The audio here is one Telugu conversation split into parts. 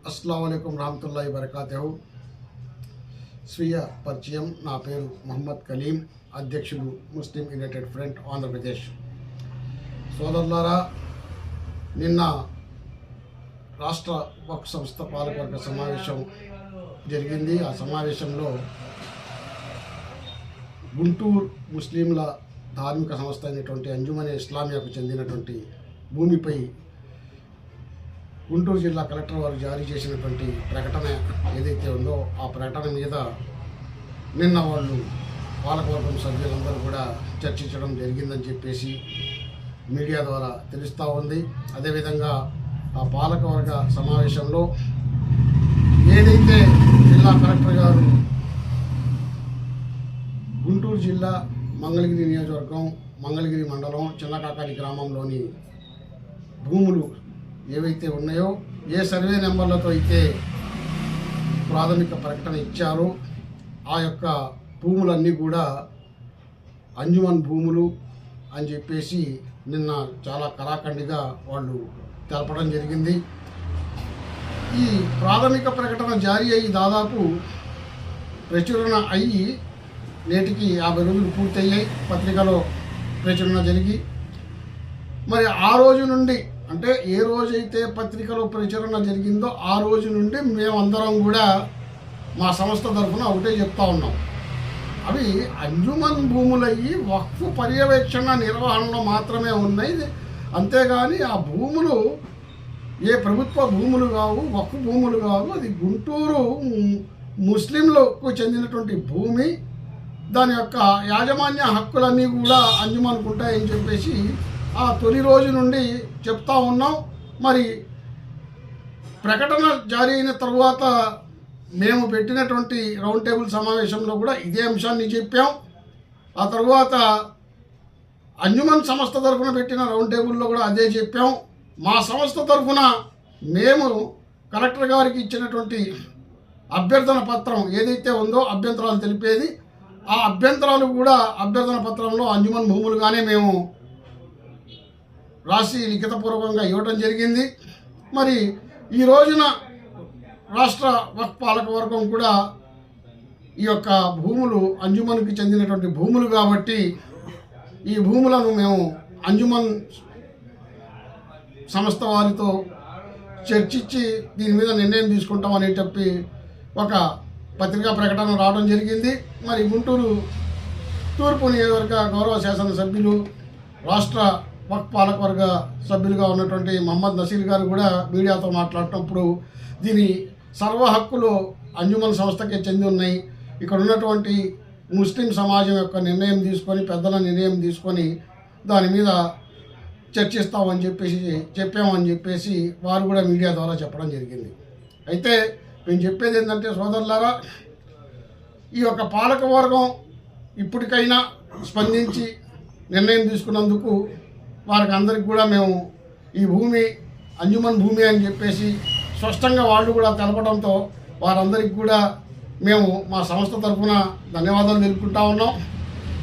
अस्सलाम वालेकुम रहमतुल्लाहि वबरकातुहू। స్వీయ పరిచయం. నా పేరు మొహమ్మద్ కలీం, అధ్యక్షుడు ముస్లిం యునైటెడ్ ఫ్రంట్ ఆంధ్రప్రదేశ్. సోదరులారా, నిన్న రాష్ట్ర వక్ఫ్ సంస్థ పాలకవర్గ సమావేశం జరిగింది. ఆ సమావేశంలో గుంటూరు ముస్లింల ధార్మిక సంస్థ అయినటువంటి అంజుమనే ఇస్లామియాకు చెందినటువంటి భూమిపై గుంటూరు జిల్లా కలెక్టర్ వారు జారీ చేసినటువంటి ప్రకటన ఏదైతే ఉందో ఆ ప్రకటన మీద నిన్న వాళ్ళు పాలకవర్గం సభ్యులందరూ కూడా చర్చించడం జరిగిందని చెప్పేసి మీడియా ద్వారా తెలుస్తూ ఉంది. అదేవిధంగా ఆ పాలకవర్గ సమావేశంలో ఏదైతే జిల్లా కలెక్టర్ గారు గుంటూరు జిల్లా మంగళగిరి నియోజకవర్గం మంగళగిరి మండలం చిన్నకాకాని గ్రామంలోని భూములు ఏవైతే ఉన్నాయో, ఏ సర్వే నెంబర్లతో అయితే ప్రాథమిక ప్రకటన ఇచ్చారో ఆ యొక్క భూములన్నీ కూడా అంజుమన్ భూములు అని చెప్పేసి నిన్న చాలా కరాఖండిగా వాళ్ళు తెలపడం జరిగింది. ఈ ప్రాథమిక ప్రకటన జారీ అయ్యి దాదాపు ప్రచురణ అయ్యి నేటికి 50 రోజులు పూర్తయ్యాయి. పత్రికలో ప్రచురణ జరిగి మరి ఆ రోజు నుండి, అంటే ఏ రోజైతే పత్రికలో ప్రచురణ జరిగిందో ఆ రోజు నుండి మేమందరం కూడా మా సంస్థ తరఫున ఒకటే చెప్తా ఉన్నాం. అవి అంజుమన్ భూములయ్యి వక్ఫ్ పర్యవేక్షణ నిర్వహణలో మాత్రమే ఉన్నాయి. అంతేగాని ఆ భూములు ఏ ప్రభుత్వ భూములు కావు, వక్ఫ్ భూములు కావు. అది గుంటూరు ముస్లింలకు చెందినటువంటి భూమి. దాని యొక్క యాజమాన్య హక్కులన్నీ కూడా అంజుమన్కు ఉంటాయని చెప్పేసి ఆ తొలి రోజు నుండి చెప్తా ఉన్నాం. మరి ప్రకటన జారీ అయిన తర్వాత మేము పెట్టినటువంటి రౌండ్ టేబుల్ సమావేశంలో కూడా ఇదే అంశాన్ని చెప్పాం. ఆ తర్వాత అంజుమన్ సంస్థ తరఫున పెట్టిన రౌండ్ టేబుల్లో కూడా అదే చెప్పాం. మా సంస్థ తరఫున మేము కలెక్టర్ గారికి ఇచ్చినటువంటి అభ్యర్థన పత్రం ఏదైతే ఉందో, అభ్యంతరాలు తెలిపేది, ఆ అభ్యంతరాలు కూడా అభ్యర్థన పత్రంలో అంజుమన్ భూములుగానే మేము రాసి లిఖితపూర్వకంగా ఇవ్వడం జరిగింది. మరి ఈ రోజున రాష్ట్ర వక్ఫ్ పాలకవర్గం కూడా ఈ యొక్క భూములు అంజుమన్కి చెందినటువంటి భూములు కాబట్టి ఈ భూములను మేము అంజుమన్ సంస్థ వారితో చర్చించి దీని మీద నిర్ణయం తీసుకుంటామని చెప్పి ఒక పత్రికా ప్రకటన రావడం జరిగింది. మరి గుంటూరు తూర్పు నియోజకవర్గ గౌరవ శాసనసభ్యులు, రాష్ట్ర వక్ఫ్ పాలకవర్గ సభ్యులుగా ఉన్నటువంటి మహమ్మద్ నసీర్ గారు కూడా మీడియాతో మాట్లాడినప్పుడు దీని సర్వ హక్కులు అంజుమన్ సంస్థకే చెంది ఉన్నాయి. ఇక్కడ ఉన్నటువంటి ముస్లిం సమాజం యొక్క నిర్ణయం తీసుకొని, పెద్దల నిర్ణయం తీసుకొని దాని మీద చర్చిస్తామని చెప్పామని చెప్పేసి వారు కూడా మీడియా ద్వారా చెప్పడం జరిగింది. అయితే మేము చెప్పేది ఏంటంటే, సోదరులారా, ఈ యొక్క పాలకవర్గం ఇప్పటికైనా స్పందించి నిర్ణయం తీసుకున్నందుకు వారికి అందరికి కూడా మేము ఈ భూమి అంజుమన్ భూమి అని చెప్పేసి స్పష్టంగా వాళ్ళు కూడా తెలపడంతో వారందరికీ కూడా మేము మా సంస్థ తరఫున ధన్యవాదాలు తెలుపుకుంటా ఉన్నాం.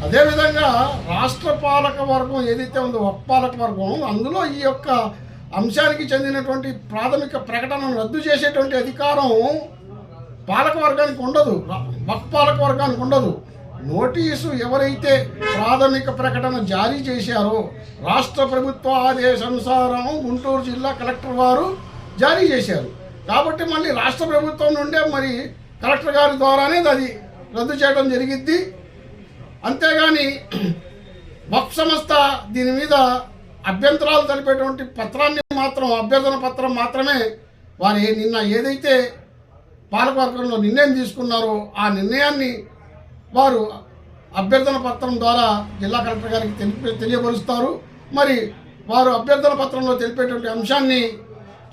అదేవిధంగా రాష్ట్ర పాలక వర్గం ఏదైతే ఉందో వక్ఫ్ పాలక వర్గం, అందులో ఈ యొక్క అంశానికి చెందినటువంటి ప్రాథమిక ప్రకటనను రద్దు చేసేటువంటి అధికారం పాలక వర్గానికి ఉండదు, వక్ఫ్ పాలక వర్గానికి ఉండదు. నోటీసు ఎవరైతే ప్రాథమిక ప్రకటన జారీ చేశారో రాష్ట్ర ప్రభుత్వ ఆదేశానుసారం గుంటూరు జిల్లా కలెక్టర్ వారు జారీ చేశారు కాబట్టి మళ్ళీ రాష్ట్ర ప్రభుత్వం నుండే మరి కలెక్టర్ గారి ద్వారానే అది రద్దు చేయడం జరిగిద్ది. అంతేగాని వక్ఫ్ సంస్థ దీని మీద అభ్యంతరాలు తెలిపేటువంటి పత్రాన్ని మాత్రం, అభ్యర్థన పత్రం మాత్రమే వారు నిన్న ఏదైతే పాలకవర్గంలో నిర్ణయం తీసుకున్నారో ఆ నిర్ణయాన్ని వారు అభ్యర్థన పత్రం ద్వారా జిల్లా కలెక్టర్ గారికి తెలియపరుస్తారు. మరి వారు అభ్యర్థన పత్రంలో తెలిపేటువంటి అంశాన్ని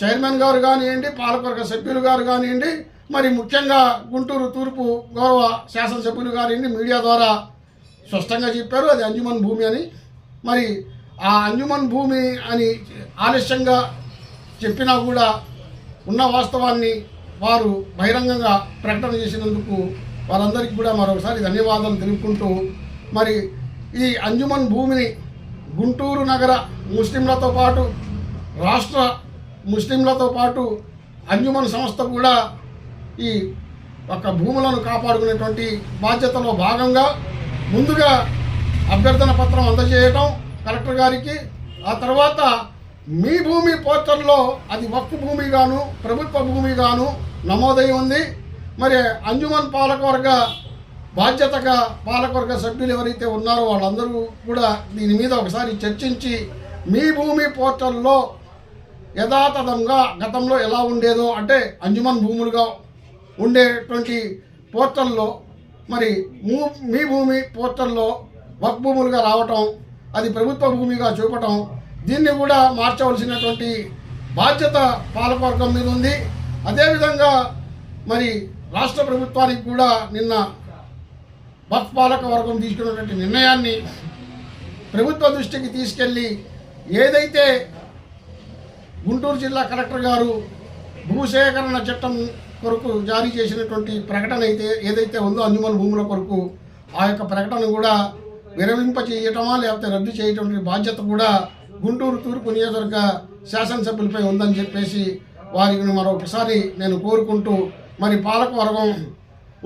చైర్మన్ గారు కానివ్వండి, పాలకవర్గ సభ్యులు గారు కానివ్వండి, మరి ముఖ్యంగా గుంటూరు తూర్పు గౌరవ శాసనసభ్యులు కానివ్వండి మీడియా ద్వారా స్పష్టంగా చెప్పారు అది అంజుమన్ భూమి అని. మరి ఆ అంజుమన్ భూమి అని ఆలస్యంగా చెప్పినా కూడా ఉన్న వాస్తవాన్ని వారు బహిరంగంగా ప్రకటన చేసినందుకు వారందరికీ కూడా మరొకసారి ధన్యవాదాలు తెలుపుకుంటూ, మరి ఈ అంజుమన్ భూమిని గుంటూరు నగర ముస్లింలతో పాటు రాష్ట్ర ముస్లింలతో పాటు అంజుమన్ సంస్థ కూడా ఈ ఒక భూములను కాపాడుకునేటువంటి బాధ్యతలో భాగంగా ముందుగా అభ్యర్థన పత్రం అందజేయటం కలెక్టర్ గారికి, ఆ తర్వాత మీ భూమి పోర్టల్లో అది వక్ఫ్ భూమిగాను ప్రభుత్వ భూమిగాను నమోదై ఉంది. మరి అంజుమన్ పాలకవర్గ బాధ్యతగా పాలకవర్గ సభ్యులు ఎవరైతే ఉన్నారో వాళ్ళందరూ కూడా దీని మీద ఒకసారి చర్చించి మీ భూమి పోర్టల్లో యథాతథంగా గతంలో ఎలా ఉండేదో, అంటే అంజుమన్ భూములుగా ఉండేటువంటి పోర్టల్లో మరి మీ భూమి పోర్టల్లో వక్ఫ్ భూములుగా రావటం, అది ప్రభుత్వ భూమిగా చూపటం, దీన్ని కూడా మార్చవలసినటువంటి బాధ్యత పాలకవర్గం మీద ఉంది. అదేవిధంగా మరి రాష్ట్ర ప్రభుత్వానికి కూడా నిన్న వక్ఫ్ పాలక వర్గం తీసుకున్నటువంటి నిర్ణయాన్ని ప్రభుత్వ దృష్టికి తీసుకెళ్ళి ఏదైతే గుంటూరు జిల్లా కలెక్టర్ గారు భూసేకరణ చట్టం కొరకు జారీ చేసినటువంటి ప్రకటన ఏదైతే ఉందో అంజుమన్ భూముల కొరకు, ఆ యొక్క ప్రకటన కూడా విరమింపచేయటమా లేకపోతే రద్దు చేయటం బాధ్యత కూడా గుంటూరు తూర్పు నియోజకవర్గ శాసనసభ్యులపై ఉందని చెప్పేసి వారికి మరొకసారి నేను కోరుకుంటూ, మరి పాలకవర్గం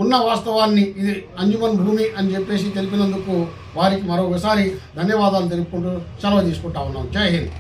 ఉన్న వాస్తవాన్ని ఇది అంజుమన్ భూమి అని చెప్పేసి తెలిపినందుకు వారికి మరొకసారి ధన్యవాదాలు తెలుపుకుంటూ సెలవు తీసుకుంటా ఉన్నాం. జై హింద్.